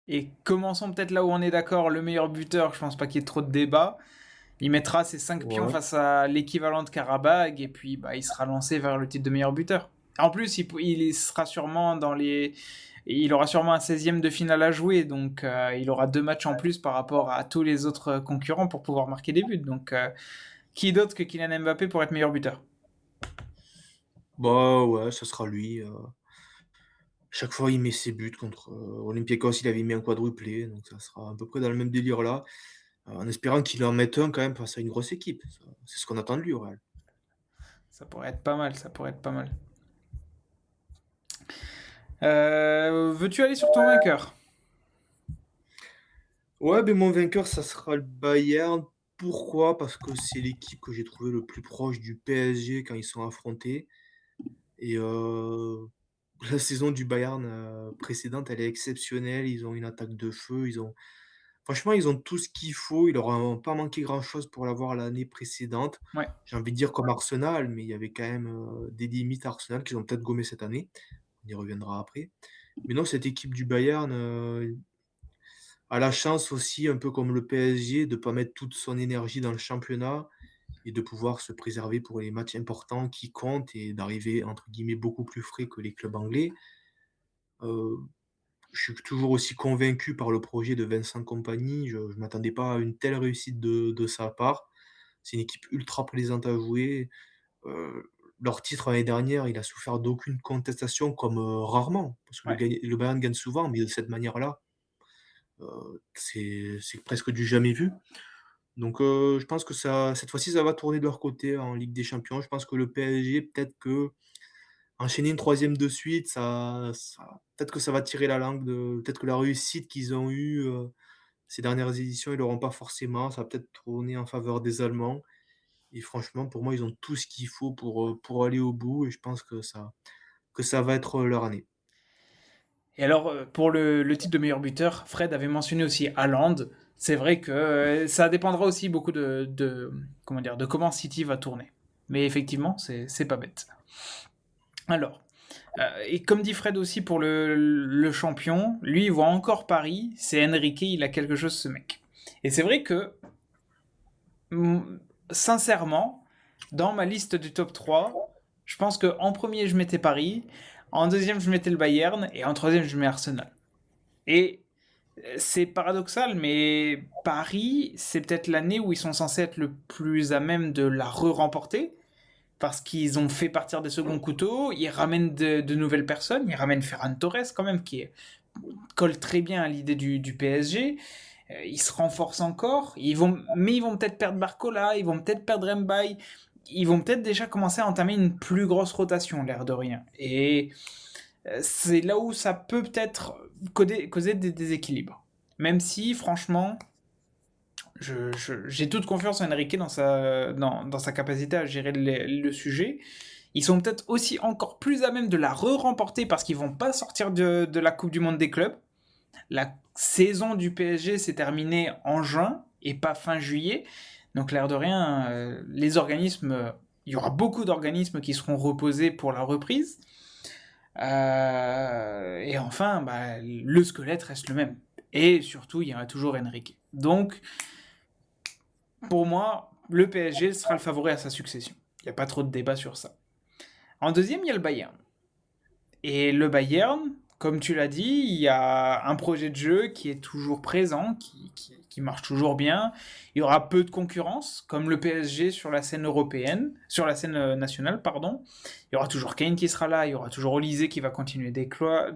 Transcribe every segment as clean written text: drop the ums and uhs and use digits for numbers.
Et commençons peut-être là où on est d'accord, le meilleur buteur, je pense pas qu'il y ait trop de débat. Il mettra ses 5 pions Ouais. face à l'équivalent de Karabag et puis il sera lancé vers le titre de meilleur buteur. En plus, il sera sûrement dans les. Il aura sûrement un 16e de finale à jouer, donc il aura 2 matchs en plus par rapport à tous les autres concurrents pour pouvoir marquer des buts. Donc, qui d'autre que Kylian Mbappé pour être meilleur buteur? Bah ouais, ça sera lui. Chaque fois, il met ses buts contre Olympiakos, il avait mis un quadruplé, donc ça sera à peu près dans le même délire là, en espérant qu'il en mette un quand même face à une grosse équipe. C'est ce qu'on attend de lui au Real. Ça pourrait être pas mal, ça pourrait être pas mal. Veux-tu aller sur ton vainqueur? Ouais, mais mon vainqueur, ça sera le Bayern. Pourquoi? Parce que c'est l'équipe que j'ai trouvé le plus proche du PSG quand ils sont affrontés. Et la saison du Bayern précédente, elle est exceptionnelle. Ils ont une attaque de feu. Franchement, ils ont tout ce qu'il faut. Il leur a pas manqué grand-chose pour l'avoir l'année précédente. Ouais. J'ai envie de dire comme Arsenal, mais il y avait quand même des limites à Arsenal qu'ils ont peut-être gommé cette année. On y reviendra après. Mais non, cette équipe du Bayern, a la chance aussi, un peu comme le PSG, de pas mettre toute son énergie dans le championnat et de pouvoir se préserver pour les matchs importants qui comptent et d'arriver, entre guillemets, «beaucoup plus frais» que les clubs anglais. Heu, je suis toujours aussi convaincu par le projet de Vincent Kompany. Je m'attendais pas à une telle réussite de sa part. C'est une équipe ultra plaisante à jouer. Leur titre l'année dernière, il a souffert d'aucune contestation comme, rarement, parce que Ouais. le Bayern gagne souvent, mais de cette manière-là, c'est presque du jamais vu. Donc je pense que ça cette fois-ci, ça va tourner de leur côté en Ligue des Champions. Je pense que le PSG, peut-être que enchaîner une troisième de suite, ça peut-être que ça va tirer la langue de peut-être que la réussite qu'ils ont eue, ces dernières éditions, ils l'auront pas forcément. Ça va peut-être tourner en faveur des Allemands et franchement, pour moi, ils ont tout ce qu'il faut pour aller au bout et je pense que ça va être, leur année. Et alors, pour le titre de meilleur buteur, Fred avait mentionné aussi Haaland. C'est vrai que ça dépendra aussi beaucoup comment dire, de comment City va tourner. Mais effectivement, c'est pas bête. Alors, et comme dit Fred aussi pour le champion, lui, il voit encore Paris. C'est Enrique, il a quelque chose, ce mec. Et c'est vrai que, mm, sincèrement, dans ma liste du top 3, je pense que en premier, je mettais Paris. En deuxième, je mettais le Bayern. Et en troisième, je mets Arsenal. Et c'est paradoxal, mais Paris, c'est peut-être l'année où ils sont censés être le plus à même de la re-remporter, parce qu'ils ont fait partir des seconds couteaux, ils ramènent de nouvelles personnes, ils ramènent Ferran Torres quand même, colle très bien à l'idée du PSG. Ils se renforcent encore, mais ils vont peut-être perdre Barcola, ils vont peut-être perdre Mbaye, ils vont peut-être déjà commencer à entamer une plus grosse rotation, l'air de rien. Et c'est là où ça peut peut-être causer des déséquilibres. Même si, franchement, j'ai toute confiance en Enrique dans sa capacité à gérer le sujet. Ils sont peut-être aussi encore plus à même de la re-remporter parce qu'ils vont pas sortir de la Coupe du Monde des clubs. La saison du PSG s'est terminée en juin et pas fin juillet. Donc, l'air de rien, il y aura beaucoup d'organismes qui seront reposés pour la reprise. Et enfin, le squelette reste le même. Et surtout, il y aura toujours Enrique. Donc, pour moi, le PSG sera le favori à sa succession. Il n'y a pas trop de débat sur ça. En deuxième, il y a le Bayern. Et le Bayern, comme tu l'as dit, il y a un projet de jeu qui est toujours présent, qui marche toujours bien. Il y aura peu de concurrence, comme le PSG sur la scène européenne, sur la scène nationale, pardon. Il y aura toujours Kane qui sera là, il y aura toujours Olysée qui va continuer d'éclore,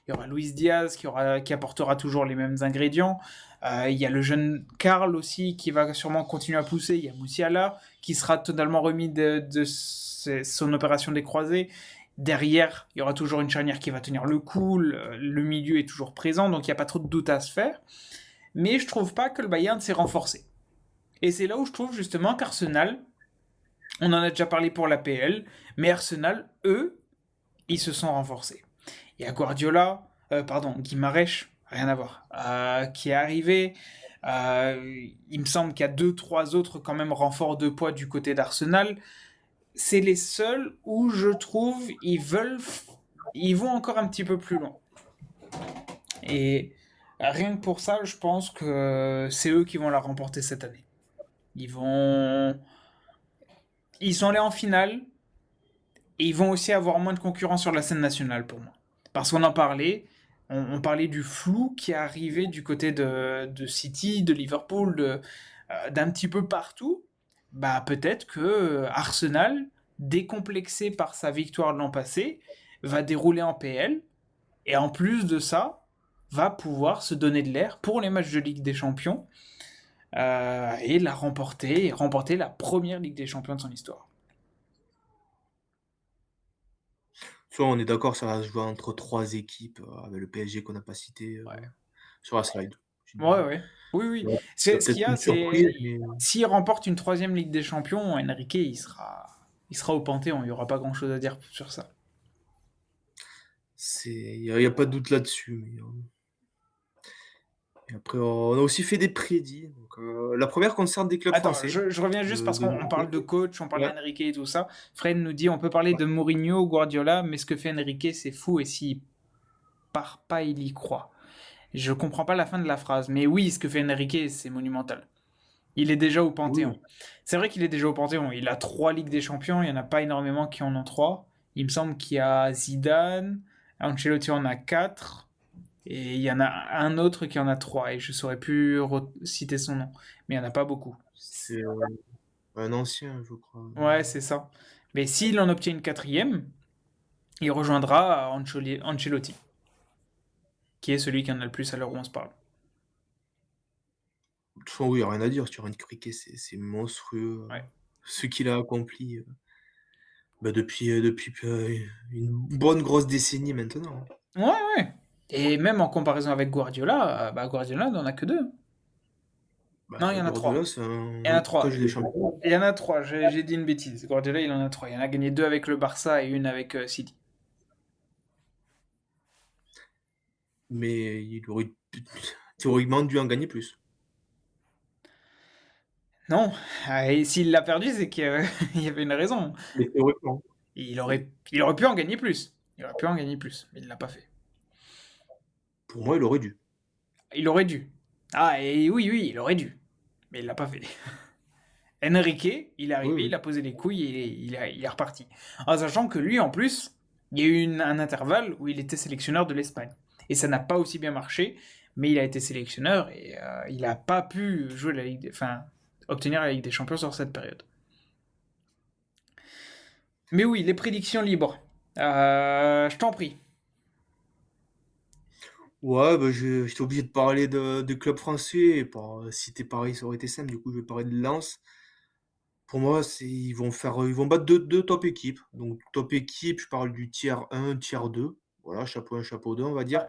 il y aura Luis Diaz qui apportera toujours les mêmes ingrédients. Il y a le jeune Karl aussi qui va sûrement continuer à pousser. Il y a Moussiala qui sera totalement remis de son opération des croisés. Derrière, il y aura toujours une charnière qui va tenir le coup, le milieu est toujours présent, donc il n'y a pas trop de doute à se faire. Mais je trouve pas que le Bayern s'est renforcé. Et c'est là où je trouve justement qu'Arsenal, on en a déjà parlé pour l'APL, mais Arsenal, eux, ils se sont renforcés. Il y a Guimarães, rien à voir, qui est arrivé. Il me semble qu'il y a deux, trois autres quand même renforts de poids du côté d'Arsenal. C'est les seuls où je trouve ils vont encore un petit peu plus loin. Et rien que pour ça, je pense que c'est eux qui vont la remporter cette année. Ils vont, ils sont allés en finale et ils vont aussi avoir moins de concurrence sur la scène nationale pour moi. Parce qu'on en parlait, on parlait du flou qui est arrivé du côté de City, de Liverpool, d'un petit peu partout. Bah peut-être que Arsenal, décomplexé par sa victoire de l'an passé, va dérouler en PL et en plus de ça, va pouvoir se donner de l'air pour les matchs de Ligue des Champions et la remporter, et remporter la première Ligue des Champions de son histoire. Soit on est d'accord, ça va se jouer entre 3 équipes, avec le PSG qu'on n'a pas cité, Ouais. sur la slide. Ouais, ouais. Oui, oui. Il y a Ce qu'il y peut-être a, une surprise, c'est mais s'il remporte une troisième Ligue des Champions, Enrique, il sera au Panthéon. Il n'y aura pas grand-chose à dire sur ça. il y a pas de doute là-dessus, mais et après on a aussi fait des prédits, donc la première concerne des clubs Attends, français je reviens juste parce de qu'on parle de coach, on parle ouais, d'Enrique et tout ça. Fred nous dit on peut parler ouais, de Mourinho, Guardiola, mais ce que fait Enrique, c'est fou et s'il part pas, il y croit. Je comprends pas la fin de la phrase, mais oui, ce que fait Enrique, c'est monumental. Il est déjà au oui, Panthéon. oui. C'est vrai qu'il est déjà au Panthéon. Il a 3 Ligues des Champions, il n'y en a pas énormément qui en ont 3. Il me semble qu'il y a Zidane, Ancelotti en a 4, et il y en a un autre qui en a 3, et je ne saurais plus citer son nom. Mais il n'y en a pas beaucoup. C'est, un ancien, je crois, Ouais, c'est ça. Mais s'il en obtient une quatrième, il rejoindra Ancelotti, qui est celui qui en a le plus à l'heure où on se parle. de toute façon, oui, il y a rien à dire sur Enrique, c'est monstrueux, Ouais. ce qu'il a accompli, bah, depuis une bonne grosse décennie maintenant. Ouais, ouais. Et même en comparaison avec Guardiola, bah Guardiola n'en a que 2. Bah, Non, il y en a Guardiola, 3. c'est un Il y en a 3. coach des champions, Il y en a 3. J'ai dit une bêtise. Guardiola, il en a 3. Il en a gagné 2 avec le Barça et une avec City. mais il aurait théoriquement dû en gagner plus. Non. Et s'il l'a perdu, c'est qu'il y avait une raison. Mais théoriquement. Il aurait pu en gagner plus. Il aurait pu en gagner plus, mais il l'a pas fait. Pour moi, il aurait dû. Il aurait dû. Ah, et oui, oui, il aurait dû. Mais il l'a pas fait. Enrique, il est Oui, arrivé, il oui. a posé les couilles et il est reparti. En sachant que lui, en plus, il y a eu un intervalle où il était sélectionneur de l'Espagne. Et ça n'a pas aussi bien marché, mais il a été sélectionneur et il n'a pas pu jouer enfin, obtenir la Ligue des Champions sur cette période. Mais oui, les prédictions libres. Je t'en prie. Ouais, bah, j'étais obligé de parler de clubs français. Et pour citer Paris, ça aurait été simple. Du coup, je vais parler de Lens. Pour moi, ils vont battre deux top équipes. Donc, top équipe, je parle du tiers un, tiers 2. Voilà, chapeau 1, chapeau 2, on va dire.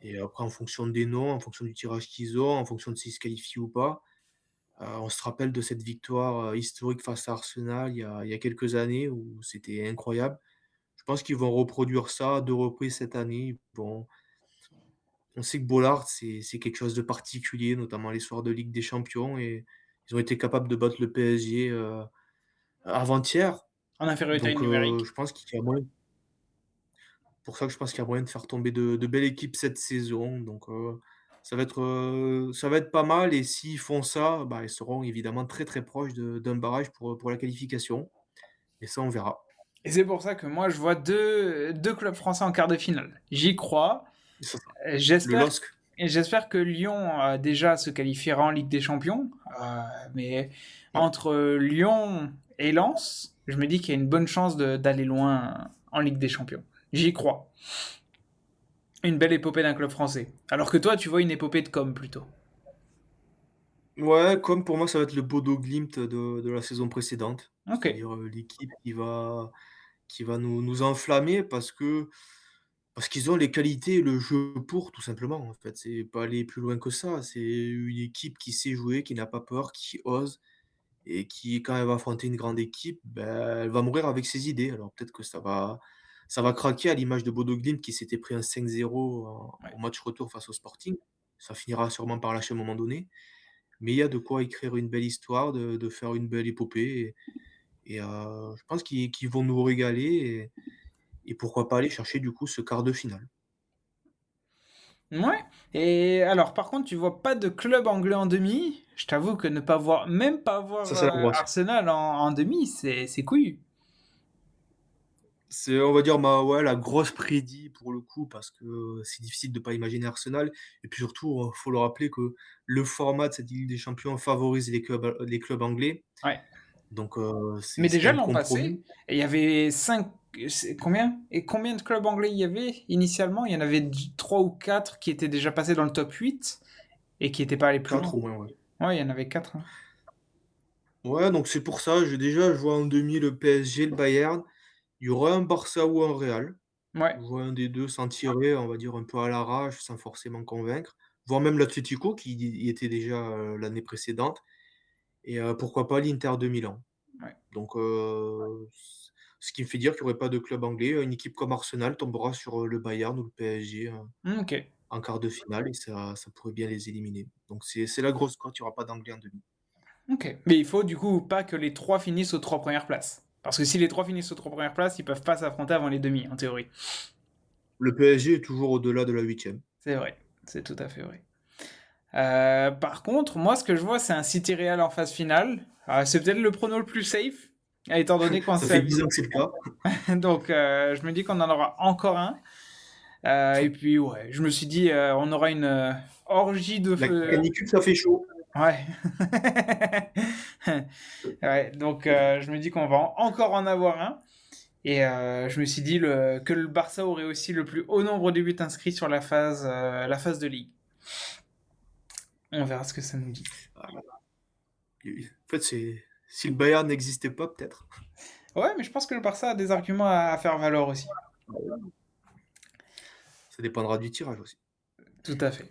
Et après, en fonction des noms, en fonction du tirage qu'ils ont, en fonction de s'ils se qualifient ou pas, on se rappelle de cette victoire historique face à Arsenal il y a quelques années où c'était incroyable. Je pense qu'ils vont reproduire ça à 2 reprises cette année. Bon, on sait que Bollard, c'est quelque chose de particulier, notamment les soirs de Ligue des Champions, et ils ont été capables de battre le PSG avant-hier. En infériorité Donc, numérique. je pense qu'il y a moyen. Pour ça que je pense qu'il y a moyen de faire tomber de belles équipes cette saison. Donc, ça va être pas mal. Et s'ils font ça, bah, ils seront évidemment très très proches d'un barrage pour la qualification. Et ça, on verra. Et c'est pour ça que moi, je vois deux clubs français en quart de finale. J'y crois. Et ça sera le J'espère LOSC. j'espère que Lyon déjà se qualifiera en Ligue des Champions. Mais Ouais. entre Lyon et Lens, je me dis qu'il y a une bonne chance d'aller loin en Ligue des Champions. J'y crois. Une belle épopée d'un club français. Alors que toi, tu vois une épopée de com plutôt. Ouais, comme pour moi, ça va être le Bodo Glimt de la saison précédente. Ok. C'est-à-dire l'équipe qui va nous enflammer parce qu'ils ont les qualités et le jeu pour, tout simplement, en fait. C'est pas aller plus loin que ça. C'est une équipe qui sait jouer, qui n'a pas peur, qui ose et qui, quand elle va affronter une grande équipe, ben, elle va mourir avec ses idées. Alors peut-être que ça va craquer à l'image de Bodo Glimt qui s'était pris un 5-0 Ouais. au match retour face au Sporting. Ça finira sûrement par lâcher à un moment donné. Mais il y a de quoi écrire une belle histoire, de faire une belle épopée et je pense qu'ils vont nous régaler et pourquoi pas aller chercher du coup ce quart de finale. Ouais. Et alors, par contre, tu vois pas de club anglais en demi. Je t'avoue que ne pas voir, même pas voir Ça, c'est l'angoisse. Arsenal en demi, c'est couillu. C'est, on va dire, ouais, la grosse prédit pour le coup, parce que c'est difficile de pas imaginer Arsenal. Et puis surtout, faut le rappeler que le format de cette Ligue des Champions favorise les clubs anglais. Ouais. Donc, c'est Mais c'est pas déjà un l'an compromis. passé, il y avait combien? Et combien de clubs anglais il y avait initialement? Il y en avait 3 ou 4 qui étaient déjà passés dans le top 8 et qui n'étaient pas allés plus 4 loin. au moins, ouais. Ouais, il y en avait 4. Hein. Ouais, donc c'est pour ça, je vois en demi le PSG, le Bayern. Il y aura un Barça ou un Real. Ouais. Je vois un des 2 s'en tirer, on va dire, un peu à l'arrache, sans forcément convaincre. Voire même l'Atlético qui y était déjà, l'année précédente, et pourquoi pas l'Inter de Milan. Ouais. Donc, ce qui me fait dire qu'il y aurait pas de club anglais. Une équipe comme Arsenal tombera sur, le Bayern ou le PSG, Ok. en quart de finale, et ça pourrait bien les éliminer. Donc c'est la grosse cote, il y aura pas d'anglais en demi. Ok. Mais il faut du coup pas que les 3 finissent aux 3 premières places. Parce que si les 3 finissent aux 3 premières places, ils peuvent pas s'affronter avant les demi, en théorie. Le PSG est toujours au-delà de la huitième. C'est vrai. C'est tout à fait vrai. Par contre, moi, ce que je vois, c'est un City Real en phase finale. C'est peut-être le prono le plus safe, étant donné qu'on Ça fait sait. 10 ans que c'est le cas. Donc, je me dis qu'on en aura encore un. Et puis, ouais, je me suis dit, on aura une orgie de La feu. canicule, ça fait chaud. Ouais. Ouais, donc, je me dis qu'on va encore en avoir un. Et je me suis dit que le Barça aurait aussi le plus haut nombre de buts inscrits sur la phase de Ligue. On verra ce que ça nous dit. En fait, c'est si le Bayern n'existait pas, peut-être. Ouais, mais je pense que le Barça a des arguments à faire valoir aussi. Ça dépendra du tirage aussi. Tout à fait.